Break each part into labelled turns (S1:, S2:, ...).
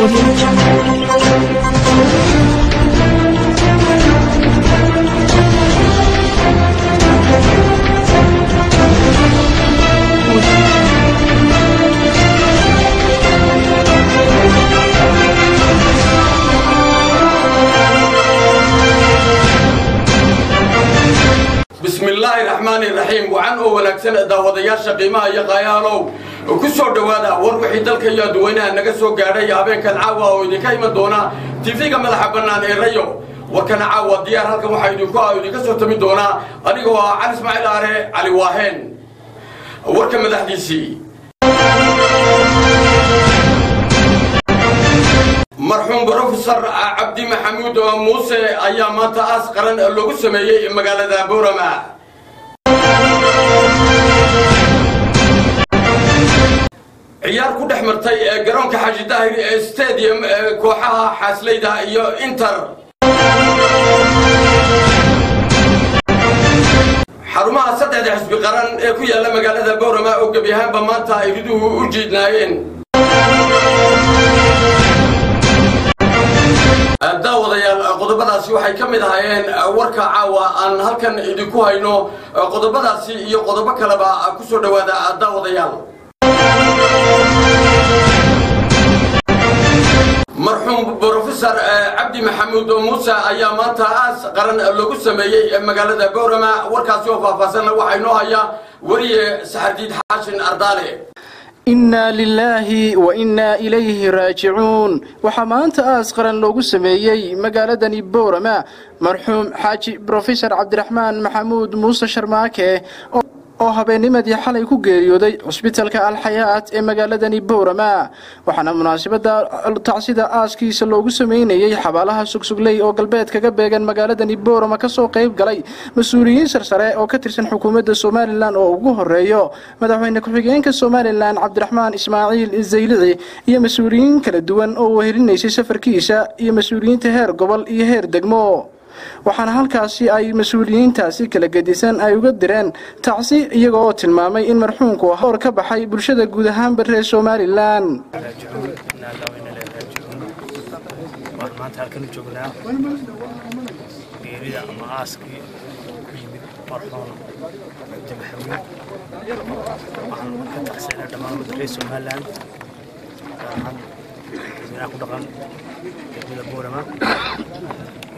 S1: بسم الله الرحمن الرحيم وعن ونكسن داودياشا قيمها يا قيالو وكسو دوادا وروحي دلك يا دوينها naga soo gaaray habeenkan caawa oo idin ka iman doona TV-ga madaxa banaan ee Rayo warkan caawa diyaar halkan waxa idin ka soo tami doona aniga waa Cali Ismaaciil Aare Cali Waaheen warka madaxdiisii مرحوم بروفيسور عبدي محمود موسى أيام تأس قرن لوجو سمية مقالة بورما عيار كده حمرتي جرون كحاج داهر استاديوم كوحها حاسليدا يو إنتر حرمها سدد حسب قرن كويا لما مقالة بورما وقبيها بمانتا يريدوه وجدناين daawadayaal qodobadaasi waxay ka mid ahaayeen warka caawa aan halkan idinku hayno qodobadaasi iyo qodobo kale ba ku soo dhawaada daawadayaal marxuum Professor Abdi Mahmoud Musa ayaa maanta aas qaran lagu sameeyay magaalada Boorama warkaasi oo faahfaahsan waxa inoo haya wariye Saxardiid Xaashin Ardaale
S2: إنا لله وإنا إليه راجعون وحمانت أسقرا لوغو سميي مقالة بورما مرحوم حاجي بروفيسور عبد الرحمن محمود موسى شرماكي oo habeennimadii xalay ku geeriyooday cusbitaalka Al-Hayaat ee magaalada Boorama waxaana munaasabada tacsida aaskiisa loogu sameeyay xabaalaha Sugsugley oo galbeed kaga beegan magaalada Boorama ka soo qayb galay mas'uuliyiin sarsare oo ka tirsan xukuumadda Soomaaliland oo ugu horeeyo madaxweyne ku-xigeenka Soomaaliland Cabdiraxmaan Ismaaciil Zaylici iyo mas'uuliyiin kala duwan oo wehelinaysay safarkiisa iyo mas'uuliyiinta heer gobol iyo heer degmo waxaana halkaasi ay mas'uuliyiintaasi kala gedisan ay uga direen tacsi iyaga oo tilmaamay in marxuumku hor ka baxay bulshada guud ahaan reer Soomaaliland
S3: maanta halkan joognaa geerida ama aaski ku yimid marxuum Abdi Maxamuud waxaan ka tacsiinaa dhammaan reer Soomaaliland waxaan ku dhaqan degmada Boorama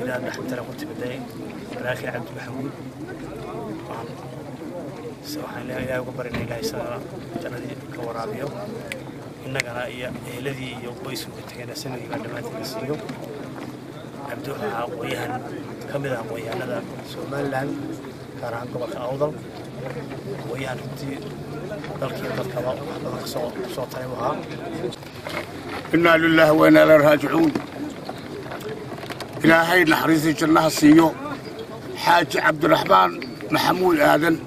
S3: إلى أن نحن ترى كنت بداية ولكن عبد محمود سواء إلى وقبر إلى إسرائيل جندي كورابيو إنك أنا الذي يقيس وتجنا سنة قبل ما تنسيه عبدها ويهن كم ذا ويهن هذا سومالان كان عن قبل أوضل ويهن تي ذلك صوت عليها
S4: إنا لله وإنا إليه راجعون إلهي نحرسي جنها سيو حاج عبد الرحمن محمود آدن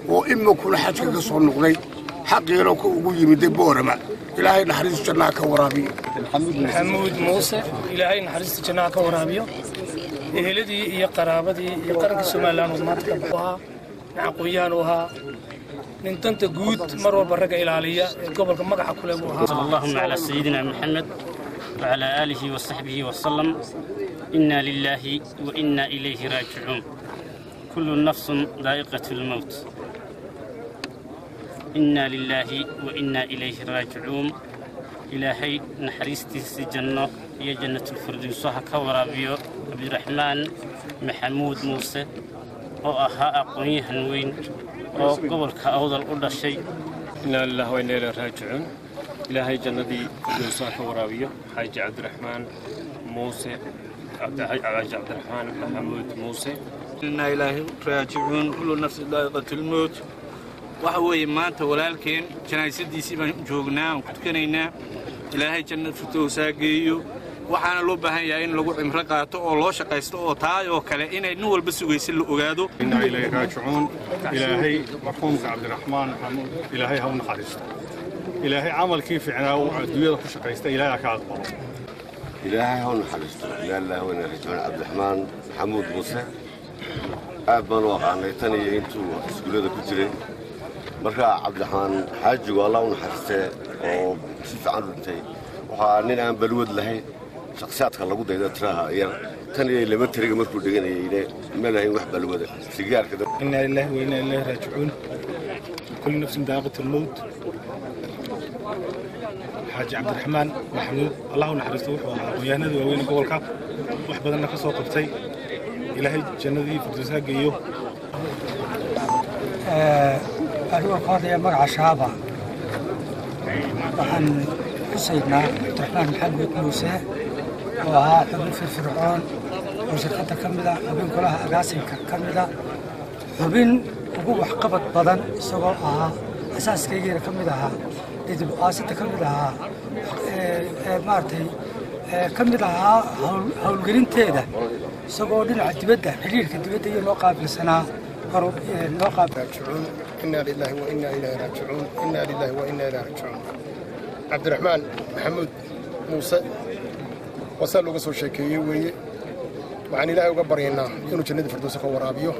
S4: وإما كل حاج كسر نقضي حقي لو كوجي من بورما إلهي نحرسي جنها كورابي
S5: محمود موسى إلهي نحرسي جنها كورابي إهلدي يا قرابتي يا قرب السومالان وما تكبها نعقويانها ننتنت جود مرة برجع إلى عليا قبل كم مجح كله
S6: صلى الله على سيدنا محمد وعلى آله وصحبه وسلم إنا لله وإنا إليه راجعون كل نفس ذائقة الموت إنا لله وإنا إليه راجعون إلهي نحرستي جنة يا جنة الفردوس كورابيو عبد الرحمن محمود موسى أو أها أقوي هنوين أو قبل كأوضل أول شيء
S7: إنا لله وإنا إليه راجعون إلهي جنة الفردوس كورابيو حاج عبد الرحمن موسى عبد الرحمن محمود موسى
S8: إنا إلهي راجعون كل نفس ذائقة الموت وحوي مانتا ولكن جنايسدي سيبان جوغنا وكتكنينا إلهي جنة فتوسا جيو waxaana loo baahan yahay in lagu cimro qaato oo loo shaqeysto oo taay oo kale inay nin walba sugaysan la ogaado
S9: inna ilayhi raaji'uun ilaahay marxuumka Cabdiraxmaan Maxamuud ilaahay ha u naxariisto ilaahay amalkii fiicnaa oo adduunyada ku shaqeystay ilaahay ka aqbalo
S10: ilaahay ha u naxariisto ilaahay wa raaji'uun Cabdiraxmaan Maxamuud Muuse aad baan u aqaanay tan iyo intuu iskuulada ku jiray marka Cabdiraxmaan xaajigu Allah u naxariistay oo si fiican u dhintay waxaa nin aan balwad lahayn shakhsiyaadka lagu daydo tiraha yar tan iyo laba tiriga markuu dhiganayay ma lahayn wax balwada sigaarka
S11: inna lillahi wa inna ilayhi raaji'uun kullu nafsin daaqitul mawt xaaji cabdiraxmaan maxamuud allahu naxariisto wuxuu ahaa aqoonyahanada waaweyn gobolka wax badanna ka soo qabtay ilaahay jannadii firdawsa geeyo
S12: أنا قاضي مرعى شعبة وعن سيدنا عبد الرحمن محمود موسى وحبين في الفرعون وشركة كاملة حبين كلها أقاسم كاملة حبين وقوة وحقبت بدن سواء أساس كيجي كاملة دي بقاسة كاملة مارتي كاملة هولجرين تيدا سواء دين عتبدة حليل كتبدة يلقى في السنة
S13: راجعون إنا لله وإنا إليه راجعون إنا لله وإنا إليه راجعون عبد الرحمن محمود موسى وصل له قصو شيكي وعن إلهي وقبرينا إنه جند فردوس كورابيو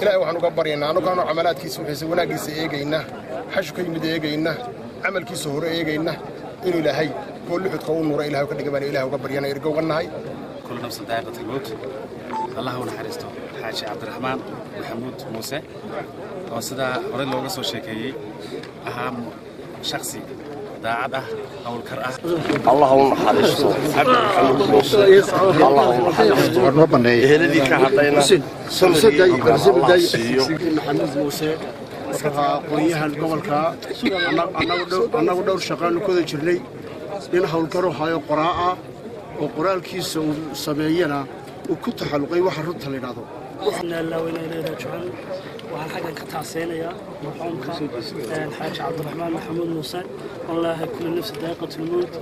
S13: إلهي وحن وقبرينا أنو كانوا عملات كيسو حيسي وناقيس إيجينا حشو كيمد إيجينا عمل كيسو هور إيجينا إنه إلهي قول له تقول نور إلهي وكذا قبل إلهي وقبرينا يرجو النهاي
S14: كل نفس ذائقة الموت الله ونحرسته حاج عبد الرحمن محمود موسى وسدا هوري لوغا سو شيكيي اهم شخصي داعده او الكره
S10: الله ونحرسته عبد الرحمن موسى الله ونحرسته ربنا هلدي كحطينا سمسداي
S4: محمود موسى waxaa aqoonyahan gobolka annagu dhowr shaqaanu ku wada jirnay in howlgaro hayo qoraa oo qoraalkiisa uu sameeyana uu ku taxalluqay waxa runta la yiraahdo
S15: إنا لله وإنا إليه راجعون وعن حاجة كتعسينا يا مرحومك الحاج عبد الرحمن محمود موسى والله كل نفس ذائقة الموت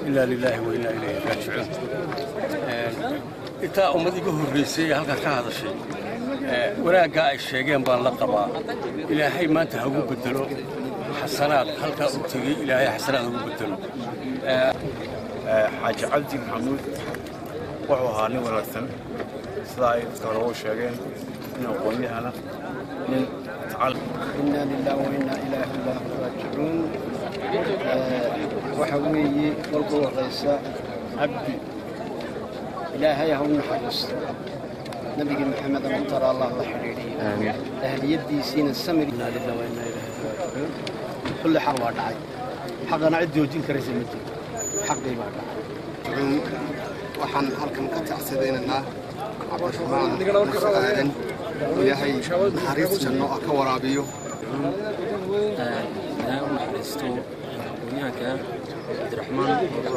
S16: إنا لله وإنا إليه راجعون إنت أمدي جهر الرئيسية هل كان هذا الشيء ولا جاء الشيئين بان لقبا إلى حي ما أنت هجوب بدلو حسنات هل كان تجي إلى هي حسنات هجوب بدلو
S17: حاج عبد محمود وهو هاني ورثن صاير كانوا شاقين إنه قوينا من تعال
S18: إنا لله وإنا إليه راجعون وحوي والقوة الرئيس عبدي إلهي هم حرص نبي محمد مختار الله حريري آمين أهل يدي سين السمر إنا لله وإنا إليه راجعون كل حرب دعي حقنا عدي وجين كريس المدين حقي ما دعي waxaan halkan ka tacsideynaa cabdiraxmaan aadan ilaahay naxariis janno ka waraabiyo
S19: ilaahay u naxariisto aqoonyahanka cabdiraxmaan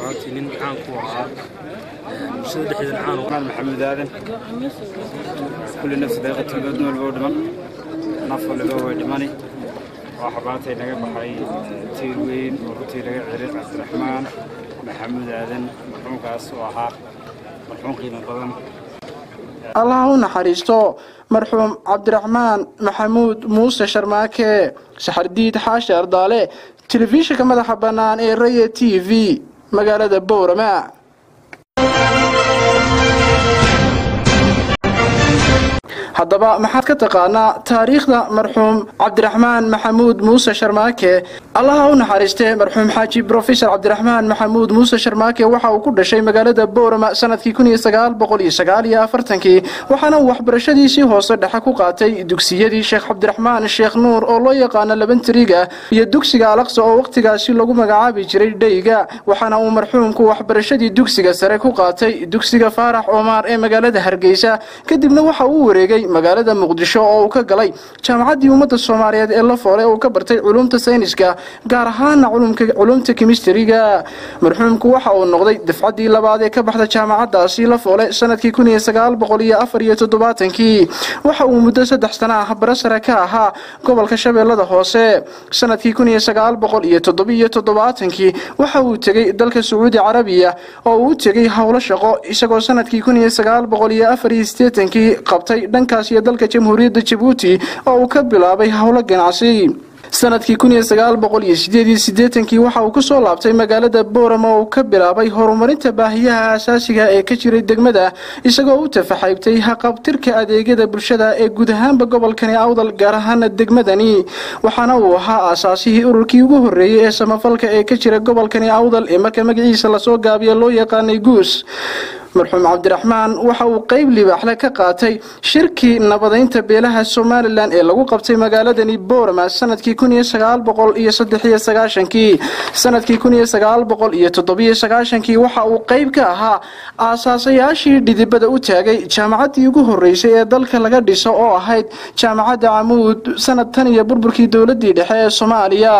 S19: wuxuu nin caan ku ahaa bulshada dhexdeeda caan
S17: u maxamed aadan kulli nafsi daaqitu badno loo dhiman nafo laga weydhimani waa xabaatay naga baxay tiir weyn oo runtii laga ciray cabdiraxmaan محمد آدم مرحوم كاس وها مرحوم قيمة بدن
S2: الله نحرسته مرحوم عبد الرحمن محمود موسى شرماكي سحرديد حاشا أرضالي تلفزيون كما حبنان الريا تي في مقالة بورما haddaba maxaad ka taqaanaa taariikhda marxuum cabdiraxmaan maxamuud muuse sharmaake allaha u naxariistee marxuum xaaji brofesor cabdiraxmaan maxamuud muuse sharmaake waxa uu ku dhashay magaalada boorama sanadkii 1949 waxaana uu waxbarashadiisii hoose dhexe ku qaatay dugsiyadii sheekh cabdiraxmaan sheekh nuur oo loo yaqaano labantiriga iyo dugsiga alaqsa oo waqtigaasi lagu magacaabi jiray dheyga waxaana uu marxuumku waxbarashadii dugsiga sare ku qaatay dugsiga faarax Omar ee magaalada Hargeysa kadibna waxa uu wareegay magaalada Muqdisho oo uu ka galay jaamacadii ummadda Soomaaliyeed ee Lafoole oo ka bartay culuumta sayniska gaar ahaan culuumta chemistry-ga marxuumku waxa uu noqday dafcadii labaad ee ka baxda jaamacadaasi Lafoole sanadkii 1974 waxa uu muddo 3 sano ah barasara ka ahaa gobolka Shabeellada Hoose sanadkii 1977 waxa uu tagay dalka Sacuudi Carabiya oo uu tagay hawlo shaqo isagoo sanadkii 1984 qabtay dhankaas iyo dalka Jamhuuriyadda Djibouti oo uu ka bilaabay hawlo ganacsi sanadkii 1988 waxa uu ku soo laabtay magaalada Boorama oo ka bilaabay horumarinta baahiyaha aasaasiga ee ka jiray degmada isagoo u tafaxaybtay haqabtirka adeegyada bulshada ee guud ahaanba gobolkani Awdal gaar ahaan degmadani waxaana uu ahaa aasaasihii ururkii ugu horeeyay ee samafalka ee ka jira gobolkani Awdal ee marka magaciisa la soo gaabiyo loo yaqaanay Guus marxuum Cabdiraxmaan waxa uu qayb libaax ka qaatay shirkii nabadeynta beelaha Soomaaliland ee lagu qabtay magaaladani Boorama sanadkii 1993 sanadkii 1997 waxa uu qayb ka ahaa aasaasayaashii dhidibada u taagay jaamacadii ugu horeysay ee dalka laga dhiso oo ahayd jaamacadda Camuud sanadtan iyo burburkii dawladii dhexe ee Soomaaliya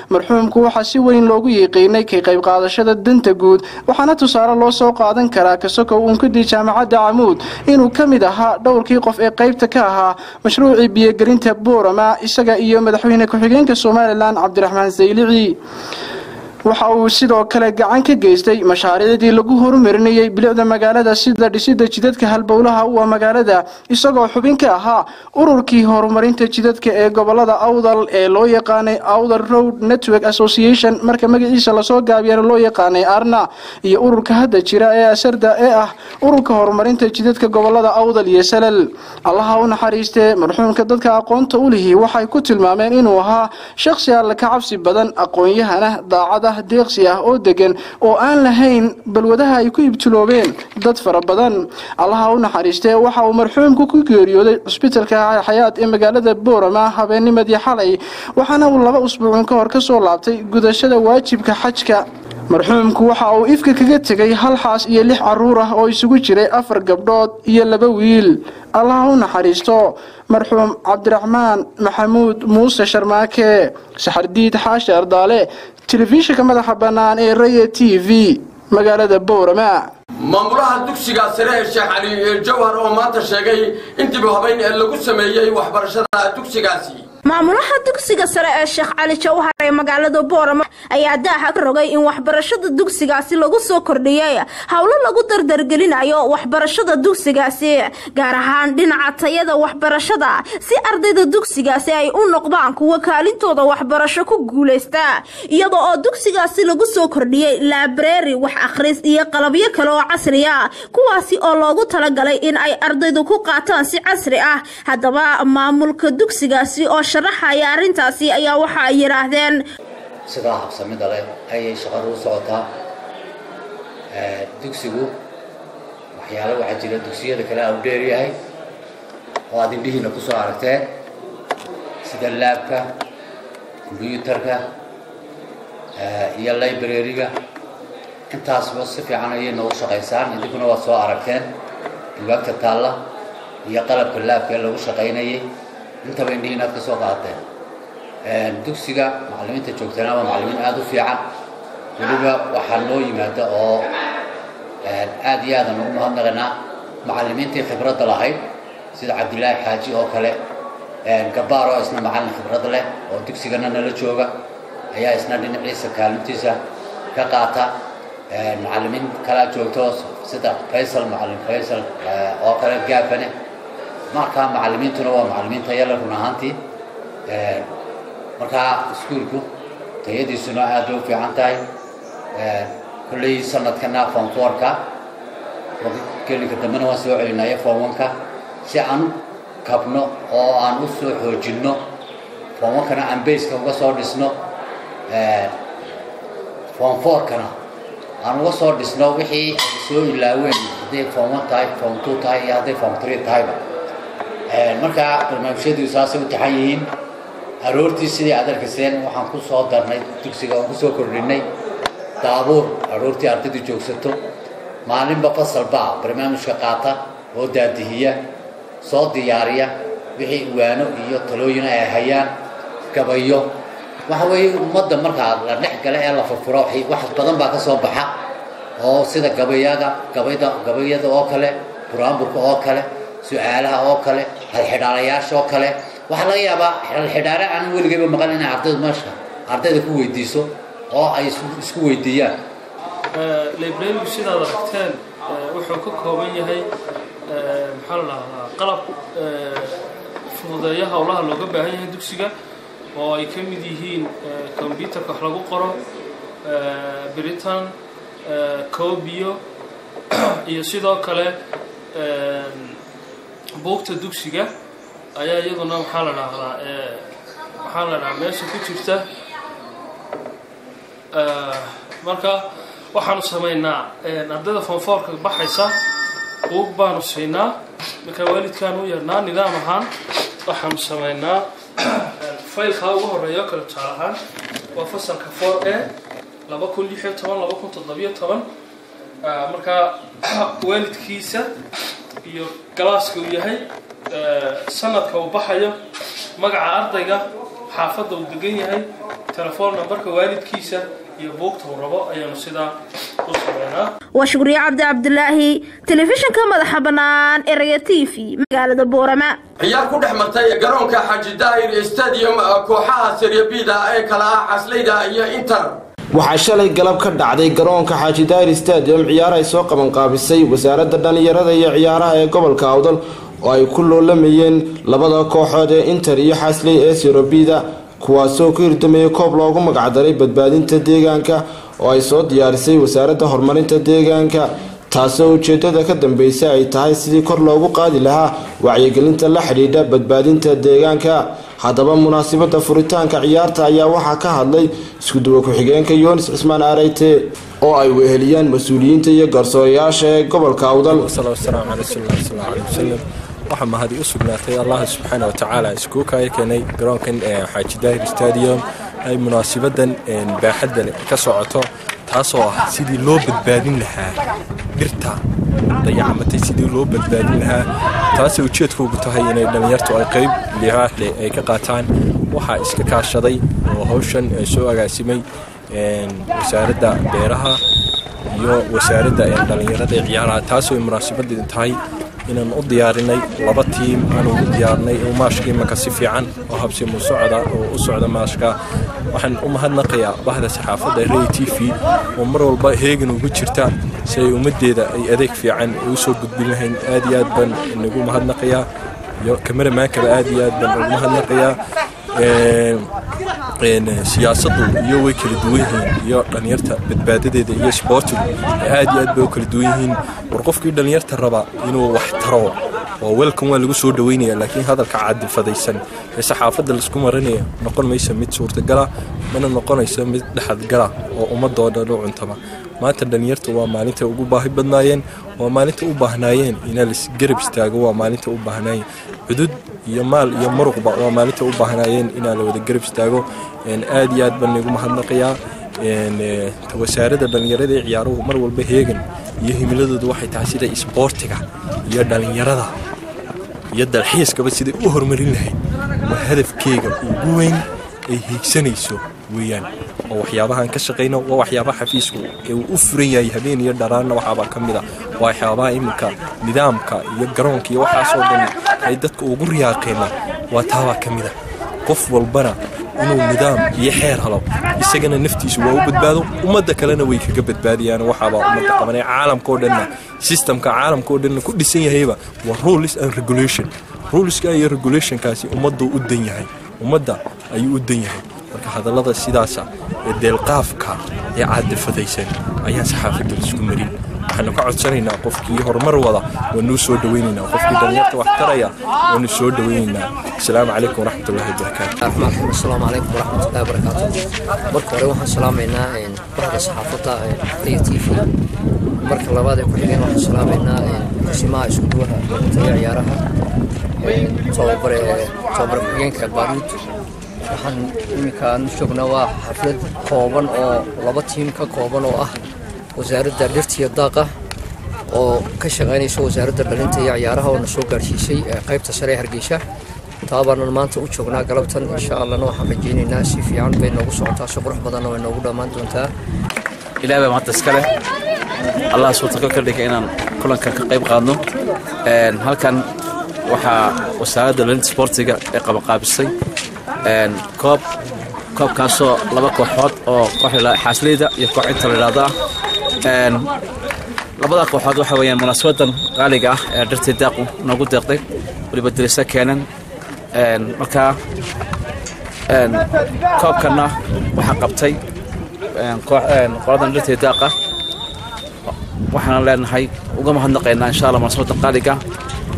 S2: marxuumku waxa si weyn loogu yiqiinay ka qayb qaadashada danta guud waxaana tusaale loo soo qaadan karaa unkadii jaamacadda Camuud inuu kamid ahaa dhowrkii qof ee qaybta ka ahaa mashruucii biyo-gelinta Boorama isaga iyo madaxweyne ku-xigeenka Soomaaliland Cabdiraxmaan Saylici waxa uu sidoo kale gacan ka geystay mashaariicdii lagu horumarinayay bilicda magaalada sida dhisidda jidadka halbowlaha u magaalada isagoo xubin ka ahaa ururkii horumarinta jidadka ee gobolada Awdal ee loo yaqaanay Awdal Road Network Association marka magaciisa la soo gaabiyana loo yaqaanay Arna iyo ururka hadda jira ee Asarda ee ah ururka horumarinta jidadka gobolada Awdal iyo Salal Allah ha u naxariistee marxuumka dadka aqoonta u leeyahay waxay ku tilmaameen inuu ahaa shakhsi alla ka cabsi badan aqoon-yahana daacad deeqsi ah oo degan oo aan lahayn balwadaha ay ku ibtiloobeen dad fara badan Allah ha u naxariistee waxa uu marxuumku ku geeriyooday isbitaalka Xayaat ee magaalada Boorama habeennimadii xalay waxaana uu 2 usbuuc ka hor ka soo laabtay gudashada waajibka xajka marxuumku waxa uu ifka kaga tagay hal xaas iyo 6 caruur ah oo isugu jiray 4 gabdhood iyo 2 wiil Allah ha u naxariisto marxuum Cabdiraxmaan Maxamuud Muuse Sharmaake Saxardiid Xaashi Ardaale telefishinka madaxa banaan ee Raya TV magaalada Boorama
S1: maamulaha dugsiga sare ee Sheekh Cali Jawhar oo maanta sheegay intii habayn ee lagu sameeyay waxbarashada dugsigaasi
S20: maamulaha dugsiga sare ee Sheekh Cali Jawhar ee magaalada Boorama ayaa daaha ka rogay in waxbarashada dugsigaasi lagu soo kordhiyay hawlo lagu dardargelinayo waxbarashada dugsigaasi gaar ahaan dhinaca tayada waxbarashada si ardayda dugsigaasi ay u noqdaan kuwa kaalintooda waxbarasho ku guuleysta iyadoo oo dugsigaasi lagu soo kordhiyay library wax akhris iyo qalabyo kale oo casri ah kuwaasi oo loogu talagalay in ay ardaydu ku qaataan si casri ah hadaba maamulka dugsigaasi oo sharaxaya arintaasi ayaa waxa ay yiraahdeen
S21: sida habsamida leh ay shaqadu u socotaa dugsigu waxyaalo waxa jira dugsiyada kale oo dheer yahay oo aad indhihiina ku soo aragteen sida laabka kombiyuutarka iyo library-ga intaasba si fiican ayay noo shaqaysaan idinkuna waa soo aragteen buugaagta taalla iyo qalabka laabka lagu shaqaynayay intaba indhihiina ka soo qaateen dugsiga macallimiinta joogtana waa macallimiin aad u fiican waliba waxaa noo yimaada oo aad iyo aad ugu mahadnaqanaa macallimiintii khibradda lahayd sida Cabdilaahi Xaaji oo kale gabaar oo isna macallin khibrad leh oo dugsigana nala jooga ayaa isna dhinaciisa kaalintiisa ka qaata macallimiin kala joogto sida Faisal macallin Faisal oo kale gaafane marka macallimiintuna waa macallimiin tayo leh runaantii marka iskuulku tayadiisuna aad u fiican tahay kulli sanadkana form 4ka kaliya dambana waa soo celinaya form 1ka si aan kabno oo aan u soo xoojino form 1kana aan base-ka uga soo dhisno form 4kana aan uga soo dhisno wixii soo ilaaween haday form 1 tahay form 2 tahay iyo haday form 3 tahay marka barnaamijyadu saasay u taxan yihiin aroortii sidii adarkaseen waxaan ku soo darnay dugsiga oo ku soo kordhinay daabuur aroortii ardaydu joogsato maalinba fasal baa barnaamijka qaata oo daadihiya soo diyaariya wixii waano iyo talooyin ay hayaan gabayo waxa weeye ummadda marka la dhex gala ee la furfuro wax badan baa ka soo baxa oo sida gabayada oo kale buraanburka oo kale su'aalaha oo kale halxidhaalayaasha oo kale waxa laga yaabaa halxidhaale aan weligeeba maqal in ardayda ku weydiiso oo ay isku weydiiyaan
S19: library-gu sidaad aragteen wuxuu ka kooban yahay maxaa la dhahaa qalab fududeeya howlaha looga baahan yahay dugsiga
S5: oo ay ka mid yihiin computerka wax lagu qoro Britain koobiyo iyo sidoo kale buugta dugsiga ayaa iyaduna waxaa la dhahaa meesha ku jirta marka waxaanu sameynaa ardayda form 4 ka baxaysa buug baanu siinaa marka waalidkaan u yeernaa nidaam ahaan waxaanu sameynaa faylka ugu horeeya kala taalahan waa fasalka 4A 2016-2017 marka waalidkiisa iyo galaaska uu yahay sanadka uu baxayo magaca ardayga xaafadda uu degan yahay telefoon numberka waalidkiisa iyo buugta uu rabo ayaanu sidaa u sameynaa
S20: وشكري عبد الله تلفزيون كمدح بنان اريا تي في مقالة بورما
S1: ciyaar ku dhex martay garoonka Xaji Daahir Stadium kooxaha Serie B-da ee kala ah Xasleyda iyo Inter
S2: waxaa shalay galab ka dhacday garoonka Xaji Daahir Stadium ciyaar ay soo qaban qaabisay wasaaradda dhalinyarada iyo ciyaaraha ee gobolka Awdal oo ay ku loolamayeen labada kooxood ee Inter iyo Xasley ee Serie B-da kuwaasoo ku hirdameeyay koob loogu magac daray badbaadinta deegaanka oo ay soo diyaarisay wasaaradda horumarinta deegaanka taasoo ujeedada ka dambeysay ay tahay sidii kor loogu qaadi lahaa wacyigelinta la xiriidha badbaadinta deegaanka haddaba munaasabada furitaanka ciyaarta ayaa waxaa ka hadlay isku duwa ku-xigeenka Yoonis Cismaan Areyte oo ay weheliyaan mas'uuliyiinta iyo garsoorayaasha ee gobolka Awdal
S3: waxaa mahadi u sugnaatay Allah subhanahu wa ta'ala isku keenay garoonkan Xaji Daahir Stadium ay munaasabadan baaxadda ka socoto taasoo ah sidii loo badbaadin lahaa dhirta dayacamatay sidii loo badbaadin lahaa taasoo ujeedkoodu tahay inay dhalinyartu ay qayb lihaale ay ka qaataan waxa iska kaashaday oo hawshan ay soo agaasimay wasaaradda beeraha iyo wasaaradda dhalinyarada ciyaaraha taasoo munaasabadan tahay inaan u diyaarinay laba tiim aan u diyaarinay oo maashkii marka si fiican oo habsi musocda oo u socda maashka waxaan u mahadnaqayaa bahda saxaafadda Ray TV oo mar walba heegan ugu jirta si ay ummadeeda ay adeeg fiican u soo gudbin lahayn aad iyo aad baan ugu mahadnaqayaa iyo cameraman-ka aad iyo aad baan ugu mahadnaqayaa siyaasaddu iyo way kala duwan yihiin iyo dhalinyarta badbaadadeeda iyo sportigu aad iyo aad bay kala duwan yihiin war qofkii dhalinyarta raba inuu wax taro oo welcome waa lagu soo dhaweynaya laakiin hadalka caadi fadaysan ee saxaafadda la isku marinayo noqon maysa mid suurtagal mana noqonayso mid dhaxal gala oo ummadooda loo cuntama maanta dhalinyartu waa maalinta ugu baahi badnaayeen waa maalinta u baahnaayeen in la isgarab istaago waa maalinta u baahnaayeen xudud iyo maal iyo muruqba waa maalinta u baahnaayeen in la wada garab istaago aad iyo aad baan ugu mahadnaqayaa wasaaradda dhalinyarada ee ciyaaruhu mar walba heegan iyo himiladoodu waxay tahay sida sportiga iyo dhalinyarada iyo dalxiiskaba sidii u horumarin lahayd waa hadafkeega ugu weyn ay hiigsanayso weeyaan oo waxyaabahan ka shaqeyno waa waxyaabaha xafiisku ee uu u furan yahay habeen iyo dharaana waxaaba ka mid ah waxyaabaha iminka nidaamka iyo garoonka iyo waxaasoo dhan ay dadka ugu riyaaqeena waa taaba ka mid ah qof walbana inuu nidaam iyo xeer helo isagana naftiisu waa u badbaado ummadda kalena way kaga badbaadiyaan waxaaba ummadda qabanay caalamka oo dhan systemka caalamka oo dhan ku dhisan yahayba waa rules and iyo regulationkaasi ummaddu u dan yahay ummadda ayuu u dan yahay marka hadallada sidaas ee deelqaafka ee caadi fadaysan ayaa saxaafadda isku marin waxaan ka codsanaynaa qofkii horumar wada waanu soo dhaweynaynaa qofkii dhalinyarta wax taraya waanu soo dhaweynaynaa assalaamu calaykum waraxmatullaahi wabarakaatuh
S22: assalaamu calaykum waraxmatullaahi wabarakaatuh marka hore waxaan salaamaynaa bahda saxaafadda Ray TV marka labaad ee ku xigeen waxaan salaamaynaa qismaha isku duwaha ciyaaraha tababare ku-xigeenka Baruud waxaan iminka joognaa waa xaflad kooban oo laba tiim ka kooban oo ah wasaaradda dhirta iyo daaqa oo ka shaqeynaysa wasaaradda dhalinta iyo ciyaaraha oo na soo gaarsiisay qaybta sare ee Hargeysa taabana maanta u joognaa galabtan insha Allah waxaan rajeynaynaa si fiican bay noogu socotaa si qurux badan oo noogu dhamaan doontaa
S14: ilaahay ma taskale Allah subhanahu wa ta'ala inaan kulanka ka qayb qaadno halkan waxa wasaaradda dhalinta sportiga ee qabanqaabisay koobkaasoo laba kooxood oo kooxda Xasleyda iyo koox Inter la labada kooxood waxa weeyaan munaasabadan qaaliga ah ee dhirta daaqu nagu deeqday waliba dirisa keenan marka
S6: koobkana waxaa qabtay qoladan dhirtay daaqa waxaan leenahay uga mahadnaqaynaa insha Allah munaasabada qaaliga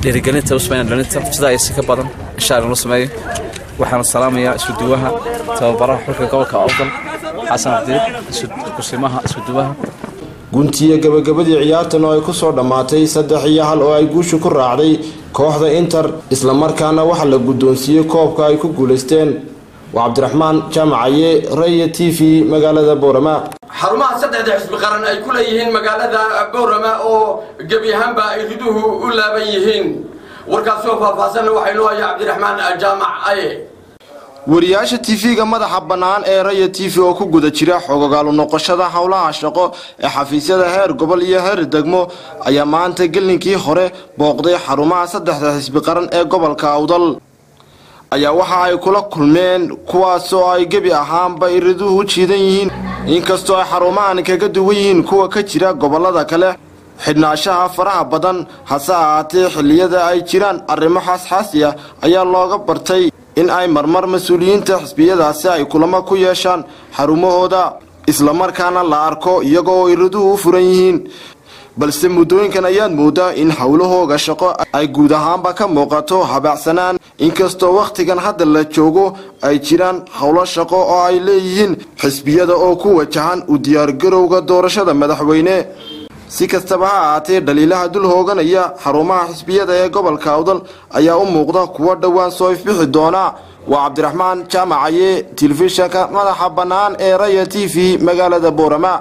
S6: dhiirigelinta usmayna dhalinta sida ay si ka badan insha Allah noo sameeyo waxaan salaamayaa isku duwaha tababaraha xulka gobolka Awdal Xasan Abdi kusimaha isku duwaha
S7: guntiga gabagabadii ciyaartan oo ay ku soo dhamaatay 3-1 oo ay guushu ku raacday kooxda Inter isla markaana waxa la gudoonsiiyay koobka ay ku guuleysteen waa Cabdiraxmaan Jaamacaye Raya TV magaalada Boorama
S1: xarumaha saddexda xisbi qaran ay ku leeyihiin magaalada Boorama oo gabi ahaanba ay riduhu u laaban yihiin warkaas oo faahfaahsan waxa inoo haya Cabdiraxmaan Jaamacaye
S7: wariyaasha TV-ga madaxa banaan ee Raya TV oo ku guda jira xogogaal u noqoshada hawlaha shaqo ee xafiisyada heer gobol iyo heer degmo ayaa maanta gelinkii hore booqday xarumaha saddexda xisbi qaran ee gobolka Awdal ayaa waxa ay kula kulmeen kuwaas oo ay gabi ahaanba iriduhu jiidan yihiin inkastoo ay xarumahan kaga duwan yihiin kuwa ka jira gobolada kale xidhnaashaha faraha badan hase ahaatee xilliyada ay jiraan arrimo xasaasi ah ayaa looga bartay in ay marmar mas'uuliyiinta xisbiyadaasi ay kulamo ku yeeshaan xarumahooda isla markaana la arko iyagoo iriduhu u furan yihiin balse muddooyinkan ayaad moodaa in hawlahooga shaqo ay guud ahaanba ka muuqato habacsanaan inkastoo waqtigan hadda la joogo ay jiraan hawlo shaqo oo ay leeyihiin xisbiyada oo ku wajahan u diyaargarowga doorashada madaxweyne si kastaba ha ahaatee dhaliilaha dul hooganaya xarumaha xisbiyada ee gobolka Awdal ayaa u muuqda kuwa dhawaan soo ifbixi doona waa Cabdiraxmaan Jaamacaye telefishinka madaxa banaan ee Raya TV magaalada Boorama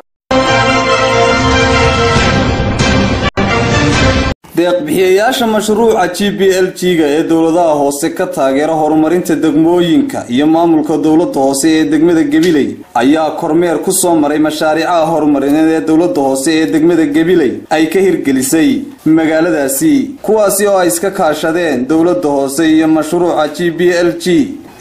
S23: deeq-bixiyayaasha mashruuca GPLG-ga ee dowladaha hoose ka taageera horumarinta degmooyinka iyo maamulka dowladda hoose ee degmada Gabiley ayaa kormeer ku soo maray mashaariicaha horumarineed ee dowladda hoose ee degmada Gabiley ay ka hirgelisay magaaladaasi kuwaasi oo ay iska kaashadeen dowladda hoose iyo mashruuca GPLG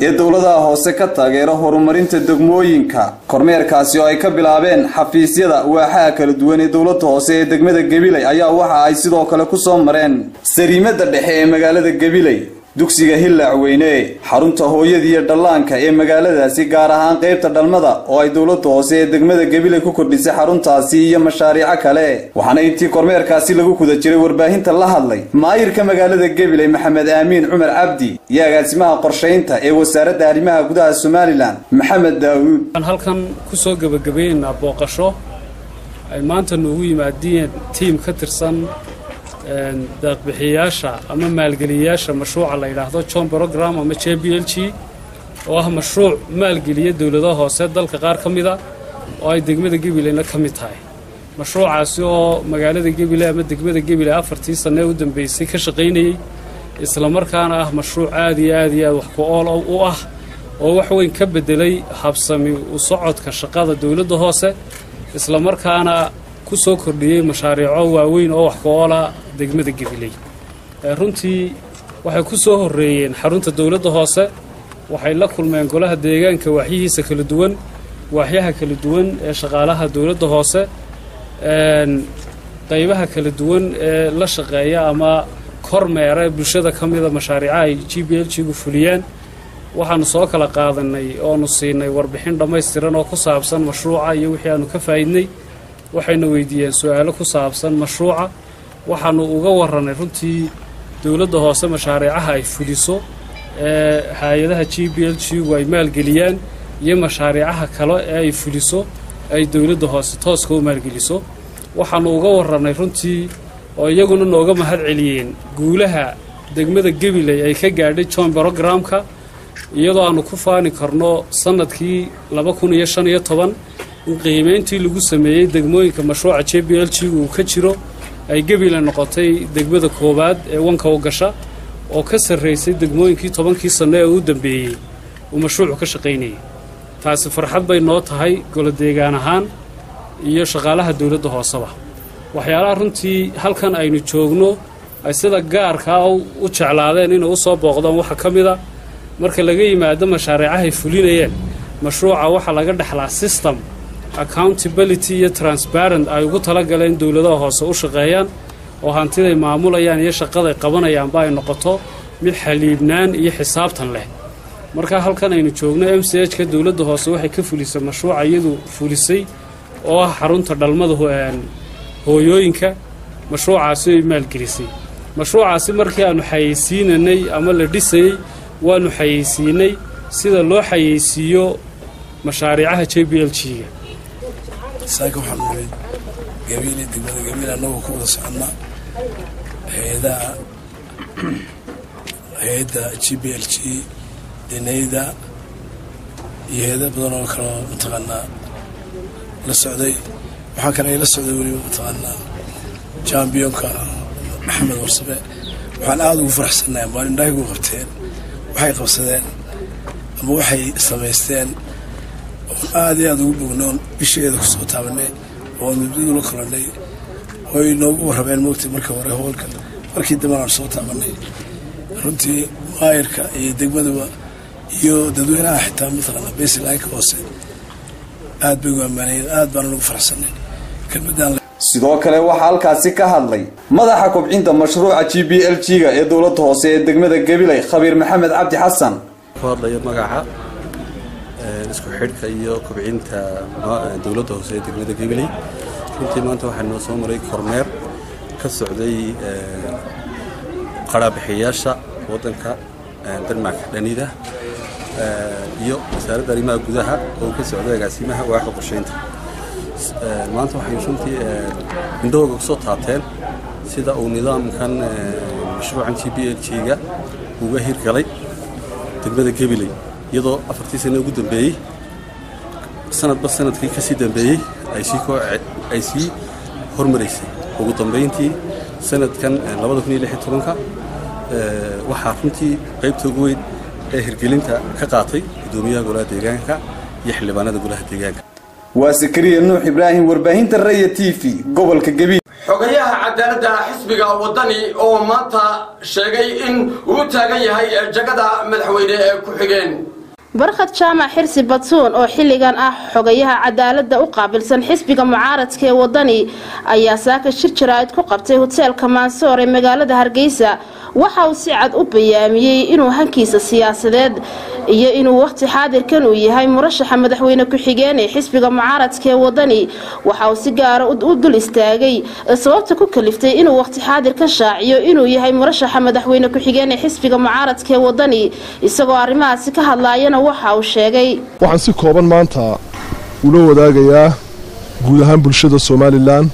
S23: ee dowladaha hoose ka taageera horumarinta degmooyinka kormeerkaasi oo ay ka bilaabeen xafiisyada waaxaha kala duwan ee dowladda hoose ee degmada Gabiley ayaa waxa ay sidoo kale ku soo mareen sariimada dhexe ee magaalada Gabiley dugsiga Hillaac Weyne xarunta hooyada iyo dhallaanka ee magaaladaasi gaar ahaan qaybta dhalmada oo ay dowladda hoose ee degmada Gabiley ku kordhisay xaruntaasi iyo mashaariic kale waxaana intii kormeerkaasi lagu kuda jiray warbaahinta la hadlay maayirka magaalada Gabiley Maxamed Amiin Cumar Cabdi iyo agaasimaha qorsheynta ee wasaaradda arrimaha gudaha Somaliland Maxamed Daawud
S24: halkan ku soo gabagabeynaa booqasho ay maanta noogu yimaadeen team ka tirsan deeq-bixiyayaasha ama maalgeliyayaasha mashruuca la yiraahdo John Program ama JPLG oo ah mashruuc maalgeliya dowladaha hoose dalka qaar ka mid ah oo ay degmada Gabileyna ka mid tahay mashruucaasi oo magaalada Gabiley ama degmada Gabiley 4 sano u dambeysay ka shaqeynayay isla markaana ah mashruuc aad iyo aad wax ku ool u ah oo wax weyn ka bedelay habsami u socodka shaqada dowladda hoose isla markaana ku soo kordhiyay mashaariico waaweyn oo wax ku oola degmada Gabiley runtii waxay ku soo horeeyeen xarunta dowladda hoose waxay la kulmeen golaha deegaanka waaxyihiisa kala duwan waaxyaha kala duwan ee shaqaalaha dowladda hoose qaybaha kala duwan ee la shaqeeya ama kormeera bulshada kamida mashaariicaha ay GPLG-gu fuliyeen waxaanu soo kala qaadanay oo nu siinay warbixin dhameystiran oo ku saabsan mashruuca iyo wixii aanu ka faa'iidnay waxayna weydiiyeen su'aalo ku saabsan mashruuca waxaanu uga waranay runtii dowladda hoose mashaariicaha ay fuliso hay'adaha GPLG-gu ay maalgeliyaan iyo mashaariicaha kale ee ay fuliso ay dowladda hoose tooska u maalgeliso waxaanu uga waranay runtii oo iyaguna nooga mahad celiyeen guulaha degmada Gabiley ay ka gaadhay John Program-ka iyadoo aanu ku faani karno sanadkii 2015 in qiimeyntii lagu sameeyay degmooyinka mashruuca JPLG-gu ka jiro ay Gabiley noqotay degmada koobaad ee wanka u gasha oo ka sareysay degmooyinkii 10 sano ee u dambeeyay oo mashruucu ka shaqeynayay taasi farxad bay noo tahay golo deegaan ahaan iyo shaqaalaha dowladda hooseba waxyaalaha runtii halkan aynu joogno ay sida gaarka u jeclaadeen inay u soo booqdaan waxa kamida marka laga yimaado mashaariicaha ay fulinayeen mashruuca waxa laga dhaxlaa system accountability iyo transparent ay ugu tala galeen dowladaha hoose u shaqeeyaan oo hantiday maamulayaan iyo shaqada qabanayaan baa ay noqoto mid xaliibnaan iyo xisaabtan leh marka halkan aynu joogno MCH-ka dawladda hoose waxay ka fulisay mashruuc iyadu fulisay oo ah xarunta dhalmada hooyooyinka mashruucaasi ay maalgelisay mashruucaasi markii aanu xayeysiinanay ama la dhisayay waanu xayeysiinay sida loo xayeysiiyo mashaariicaha JPLG-ga
S8: saaka waxaan nabay gabiilay degmada gabiil annagoo ku wada soconnaa hay-adda JPLG denayda iyo hay-ada badan oo kaloo mataqaanaa la socday waxaa kale ay la socday weliba mataqaanaa jambiyonka maxamed warsabe waxaan aada ugu faraxsannahay maalin dhaahigu qabteen waxay qabsadeen ama waxay samaysteen oon aada iyo aada ugu dhownoon bisheeda ku soo taabanay oon mudadu la kolannay oy noogu warrameen moogtay marka hore howlka markii dambe aan soo taabanay runtii maayirka iyo degmaduba iyo dadweynaha xitaa mataqaanaa baselineka hoose aad bay ugu ammaanayeen aad baan ugu faraxsanay kelmadaan
S23: sidoo kale waxaa halkaasi ka hadlay madaxa kobcinta mashruuca JPLG-ga ee dawladda hoose ee degmada Gabiley Khabiir Maxamed Cabdi Xasan
S9: ku hadlaya magaca isku xidhka iyo kobcinta dawladda hoose ee degmada Gabiley runtii maanta waxaa noo soo maray kormeer ka socday qaraabixiyasha wadanka Denmark dhanida iyo wasaaradda arrimaha gudaha oo ka socday agaasimaha waaxda qorsheynta maanta waxay runtii indhahooga kusoo taabteen sida uu nidaamkan mashruucan JPLG-ga uga hirgalay degmada Gabiley iyadoo 4 sano ugu dambeeyay sanadba sanadkii ka sii dambeeyay ay sii hormarisay ugu dambeyntii sanadkan 2016 waxaa runtii qaybta ugu weyn ee hirgelinta ka qaatay gudoomiyaha golaha deegaanka iyo xildhibaanada golaha deegaanka
S23: waa Sakariya Nuux Ibraahim warbaahinta Raya TV gobolka Gabiley
S1: xogayaha cadaaladda xisbiga wadani oo maanta sheegay in uu taagan yahay jagada madaxweyne ee ku xigeen
S11: barkhad jaamac xirsi batuun oo xilligan ah xogayaha cadaaladda u qaabilsan xisbiga mucaaradka ee wadani ayaa saaka shir jaraa'id ku qabtay hoteelka Mansoor ee magaalada Hargeysa waxa uu si cad u bayaamiyay inuu hankiisa siyaasadeed iyo inuu waqti xaadirkan uu yahay murashaxa madaxweyne ku xigeen ee xisbiga mucaaradka ee wadani waxa uu si gaar ah u dul istaagay sababta ku kaliftay inuu waqti xaadirkan shaaciyo inuu yahay murashaxa madaxweyne ku xigeen ee xisbiga mucaaradka ee wadani isagoo arrimahaasi ka hadlayana waxa uu sheegay
S12: waxaan si kooban maanta ula wadaagayaa guud ahaan bulshada Soomaaliland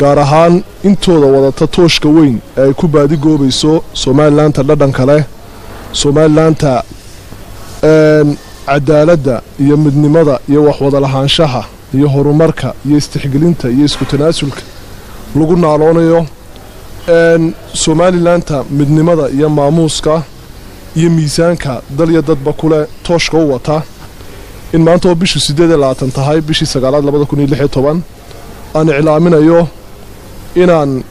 S12: gaar ahaan intooda wadata tooshka weyn ee ay ku baadi goobayso Soomaaliland dhadhan kale Soomaaliland cadaaladda iyo midnimada iyo wax wada lahaanshaha iyo horumarka iyo istixgelinta iyo isku tanaasulka lagu naaloonayo Soomaaliland midnimada iyo maamuuska iyo miisaanka dal iyo dadba kule tooshka u wata in maanta oo bishu 8 tahay bishii 9 2016 aan iclaaminayo inaan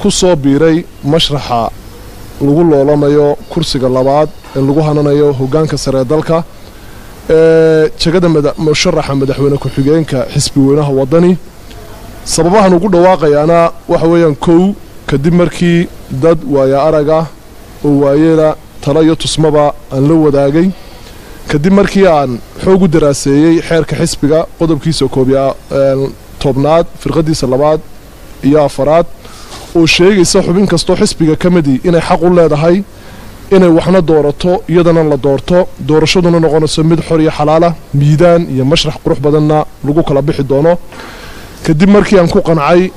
S12: ku soo biiray mashraxa lagu loolamayo kursiga labaad ee lagu hananayo hoggaanka sare dalka jagada musharaxa madaxweyne ku xigeenka xisbi weynaha wadani sababahan ugu dhawaaqayana waxa weeyaan kow kadib markii dad waaya araga oo waayela tala iyo tusmaba aan la wadaagay kadib markii aan xoog u daraaseeyay xeerka xisbiga qodobkiisa 11 firqadiisa 2 iyo 4 oo sheegaysa xubin kasto xisbiga kamidi inay xaq u leedahay inay waxna doorato iyadana la doorto doorashaduna noqonayso mid xor iyo xalaal ah miidaan iyo mashrax qurux badanna lagu kala bixi doono kadib markii aan ku qancay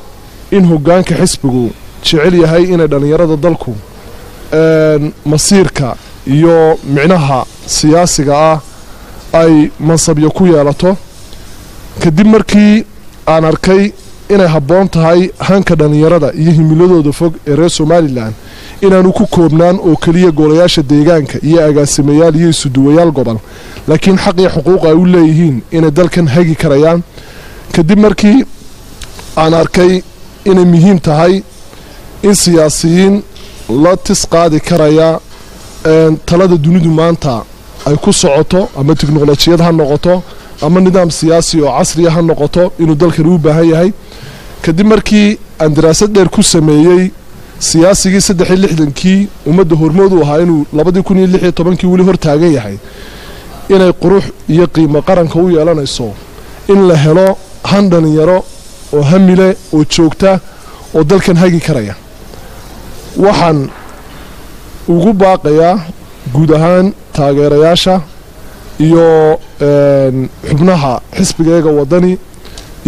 S12: in hoggaanka xisbigu jecel yahay inay dhalinyarada dalku masiirka iyo micnaha siyaasiga ah ay mansabyo ku yeelato kadib markii aan arkay inay habboon tahay hanka dhalinyarada iyo himiladooda fog ee reer Soomaaliland inaanu ku koobnaan oo kaliya golayaasha deegaanka iyo agaasimayaal iyo isuduwayaal gobol laakiin xaq iyo xuquuq ay u leeyihiin inay dalkan hagi karayaan kadib markii aan arkay inay muhiim tahay in siyaasiyiin la tisqaadi karaya talada dunidu maanta ay ku socoto ama tiknoolajiyad ha noqoto ama nidaam siyaasi oo casri ah ha noqoto inuu dalkan u baahan yahay kadib markii aan daraasad dheer ku sameeyay siyaasigii 63kii ummadda hormood u ahaa inuu 2016 weli hor taagan yahay inay qurux iyo qiimo qaranka u yeelanayso in la helo han dhalinyaro oo hamile oo joogta oo dalkan hagi karaya waxaan ugu baaqayaa guud ahaan taageerayaasha iyo xubnaha xisbigeega wadani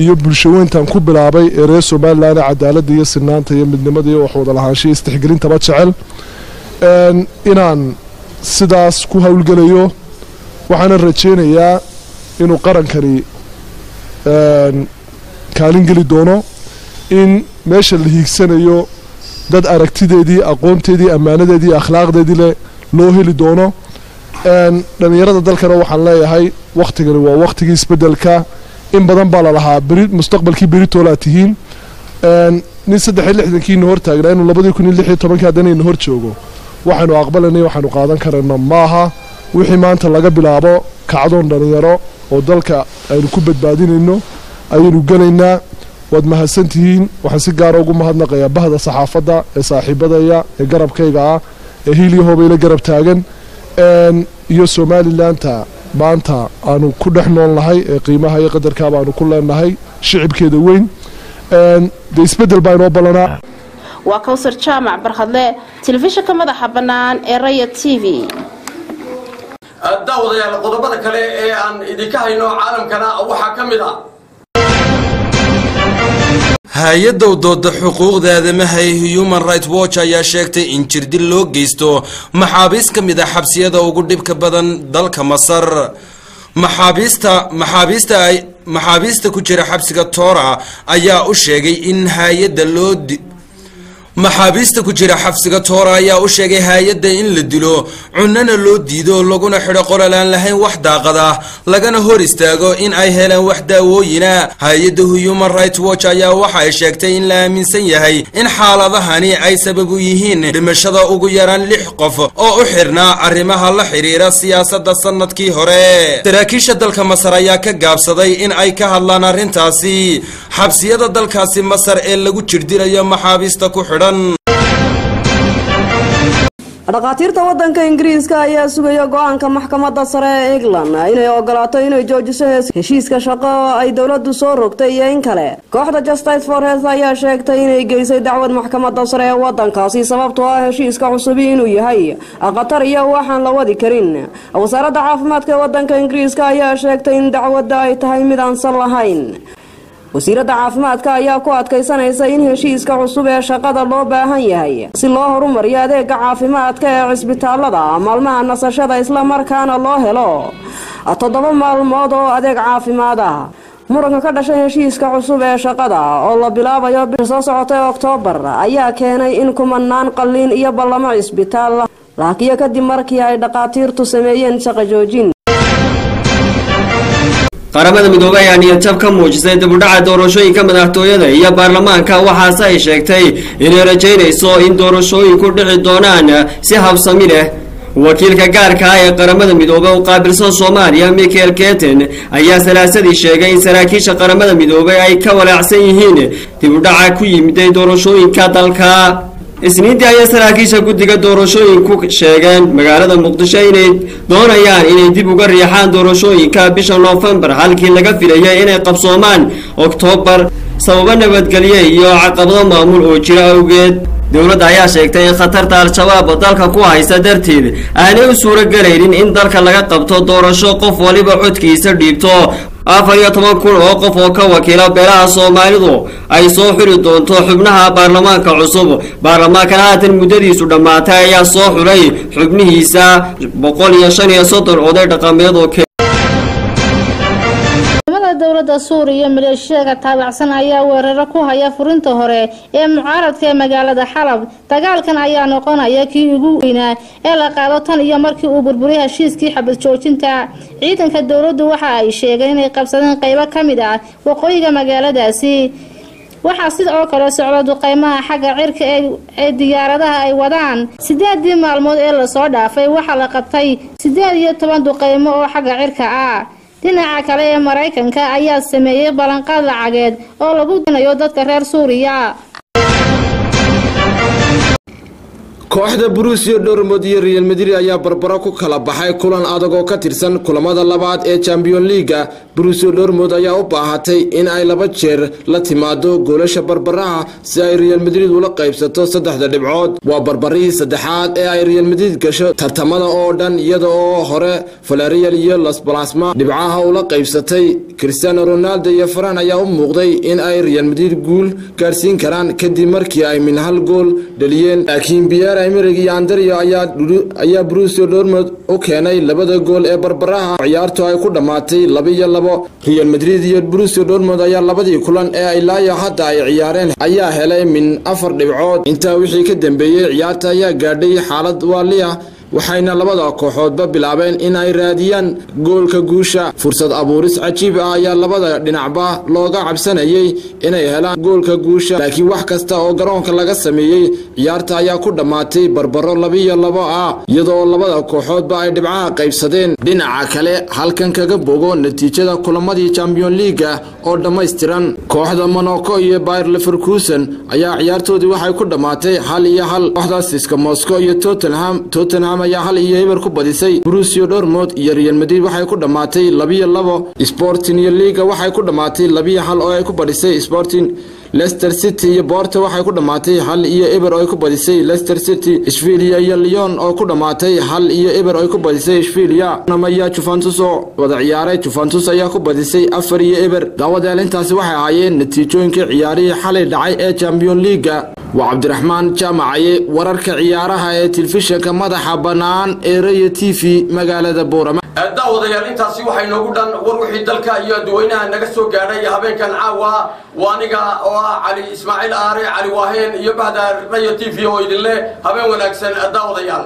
S12: iyo bulshaweyntan ku bilaabay ee reer Soomaaliland cadaaladda iyo sinaanta iyo midnimada iyo wax wada lahaanshiyo istixgelinta jecel inaan sidaas ku hawlgalayo waxaan rajeynayaa inuu qarankani kaalin geli doono in meesha la hiigsanayo dad aragtideedii aqoonteedii ammaanadeedii akhlaaqdeedii loo heli doono dhalinyarada dalkana waxaan leeyahay waqtigani waa waqtigii isbedelka in badan baa la lahaa mustaqbalkii beritoola tihiin nin 63kii hor taagnaa inuu 2016 haddana hor joogo waxaanu aqbalanay waxaanu qaadan karana maaha wixii maanta laga bilaabo kacdoon dhalinyaro oo dalka aynu ku badbaadinayno ayaynu galaynaa waad mahadsantihiin waxaan si gaar ah ugu mahadnaqayaa bahda saxaafadda ee saaxiibadaya ee garabkayga ah ee hiiliyo hoobayla garab taagan iyo Somaliland maanta aanu ku dhex noolnahay ee qiimaha iyo qadarka aanu ku leenahay shicibkeeda weyn de isbedel baa inoo balanaa
S11: waa Kawsar Jaamac Barkhadle telefishinka madaxa bannaan ee Raya TV
S1: daawadayaal qodobada kale ee aan idinka hayno caalamkana waxa kamid ah
S4: hay-adda dooda xuquuqda aadamaha ee Human Rights Watch ayaa sheegtay in jirdil loo geysto maxaabiis ka mid ah xabsiyada ugu dhibka badan dalka Masar maxaabiista ku jira xabsiga Tora ayaa u sheegay in hay-adda maxaabiista ku jira xabsiga Tora ayaa u sheegay hay-adda in la dilo cunana loo diido laguna xidho qolal aan lahayn wax daaqada lagana hor istaago in ay helaan wax daawooyina hay-adda Human Rights Watch ayaa waxa ay sheegtay in la aaminsan yahay in xaaladahani ay sabab u yihiin dhimashada ugu yaraan 6 qof oo u xirnaa arrimaha la xiriira siyaasadda sanadkii hore saraakiisha dalka Masar ayaa ka gaabsaday in ay ka hadlaan arrintaasi xabsiyada dalkaasi Masar ee lagu jirdilayo maxaabiista ku xidhan
S10: dhaqaatiirta wadanka Ingiriiska ayaa sugaya go'aanka maxkamadda sare ee England inay ogolaato inay joojiso heshiiska shaqo ay dawladdu soo rogtay iyo in kale kooxda Justice for Health ayaa sheegtay inay geysay dacwad maxkamadda sare ee wadankaasi sababtoo ah heshiiska cusub inuu yahay qatar iyo waxaan la wadi karin wasaaradda caafimaadka ee wadanka Ingiriiska ayaa sheegtay in dacwadda ay tahay mid aan sal lahayn wasiiradda caafimaadka ayaa ku adkaysanaysa in heshiiska cusub ee shaqada loo baahan yahay si loo horumariyo adeega caafimaadka ee cisbitaalada maalmaha nasashada isla markaana loo helo 7 maalmood oo adeeg caafimaad ah muranka ka dhashay heshiiska cusub ee shaqada oo la bilaabayo bisha soo socotay Oktoobar ayaa keenay in kumanaan qalliin iyo ballamo cisbitaal laakiin kadib markii ay dhaqaatiirtu sameeyeen shaqo joojin
S13: qaramada midoobay ayaa niyad-jab ka muujisay dib u dhaca doorashooyinka madaxtooyada iyo baarlamaanka waxaase ay sheegtay inay rajaynayso in doorashooyinku dhici doonaan si habsami leh wakiilka gaarka ah ee qaramada midoobay oo qaabilsan Soomaaliya Michael Keaton ayaa salaasadii sheegay in saraakiisha qaramada midoobay ay ka walaacsan yihiin dib u dhaca ku yimid doorashooyinka dalka isniintii ayaa saraakiisha guddiga doorashooyinku sheegeen magaalada Muqdisho inay doonayaan inay dib uga riixaan doorashooyinka bisha November halkii laga filayay inay qabsoomaan Oktoobar sababo nabadgelyo iyo caqabado maamul oo jira awgeed dawladda ayaa sheegtay in khatarta al-shabaab dalka ku haysta darteed aanay u suuragelaynin in dalka laga qabto doorasho qof waliba codkiisa dhiibto 14,000 oo qof oo ka wakiila beelaha Soomaalidu ay soo xiri doonto xubnaha baarlamaanka cusub baarlamaanka haatan muddadiisu dhamaatay ayaa soo xulay xubnihiisa 135 oday dhaqameed oo
S15: dowladda Suuriya maleeshiyada taabacsan ayaa weeraro ku haya furinta hore ee mucaaradka ee magaalada Xalab dagaalkan ayaa noqonaya kii ugu weynaa ee la qaado tan iyo markii uu burburiyay heshiiskii xabad joojinta ciidanka dowladdu waxa ay sheegeen inay qabsadeen qaybo kamid ah waqooyiga magaaladaasi waxaa sidoo kale socda duqeymaha xagga cirka ee diyaaradaha ay wadaan 8 maalmood ee la soo dhaafay waxa la qabtay 18 duqeymo oo xagga cirka ah dhinaca kale ee Mareykanka ayaa sameeyay ballanqaad lacageed oo lagu dinayo dadka reer Suuriya
S7: kooxda Borussia Dortmund iyo Real Madrid ayaa barbaro ku kala baxay kulan adag oo ka tirsan kulamada labaad ee Champions League. Borussia Dortmund ayaa u baahatay in ay laba jeer la timaado goolasha barbaraha si ay Real Madrid ula qaybsato 3 dhibcood. Waa barbarihii saddexaad ee ay Real Madrid gasho tartamada oo dhan iyada oo hore Villarreal iyo Las Palmas dhibcaha ula qaybsatay. Cristiano Ronaldo iyo Varane ayaa u muuqday in ay Real Madrid guul gaarsiin karaan kadib markii ay min hal gool dhaliyeen, laakiin Pierre-Emerick ayaa Borussia Dortmund u keenay labada gool ee barbaraha. Ciyaartu ay ku dhamaatay 2-2. Real Madrid iyo Borussia Dortmund ayaa labadii kulan ee ay ilaa hadda ay ciyaareen ayaa helay min 4 dhibcood. Intaa wixii ka dambeeyay ciyaarta ayaa gaadhay xaalad waaliya waxayna labada kooxoodba bilaabeen in ay raadiyaan goolka guusha. Fursad abuuris cajiib ah ayaa labada dhinacba looga cabsanayay inay helaan goolka guusha, laakiin wax kasta oo garoonka laga sameeyay ciyaarta ayaa ku dhamaatay barbaro 2-2 ah iyadoo labada kooxoodba ay dhibcaha qaybsadeen. Dhinaca kale halkan kaga bogo natiijada kulamadii Champions League oo dhameystiran. Kooxda Monaco iyo Bayer Leverkusen ayaa ciyaartoodii waxay ku dhamaatay 1-1. Kooxda CSKA Moscow iyo Tottenham ayaa 1-1 ku badisay. Borussia Dortmund iyo Real Madrid waxay ku dhamaatay 2-2. Sporting iyo Liga waxay ku dhamaatay 2-1 oo ay ku badisay Sporting. Leicester City iyo Porto waxay ku dhamaatay 1-1 oo ay ku badisay Leicester City. Sevilla iyo Lyon oo ku dhamaatay 1-1 oo ay ku badisay Sevilla. Namaya Juventus oo wada ciyaaray, Juventus ayaa ku badisay 4-1. daawadayaal intaasi waxay ahaayeen natiijooyinka ciyaarihii xalay dhacay ee Champions League. waa Cabdiraxmaan Jaamacaye wararka ciyaaraha ee telefishinka madaxa banaan ee Raya TV magaalada Boorama.
S1: daawadayaal intaasi waxay noogu dhan war wixii dalka iyo dadweynaha naga soo gaadhay habeenkan caawa waaniga oo Cali Ismaaciil Aare Cali Waaheen iyo bahda Raya TV oo idin leh habeen wanaagsan daawadayaal.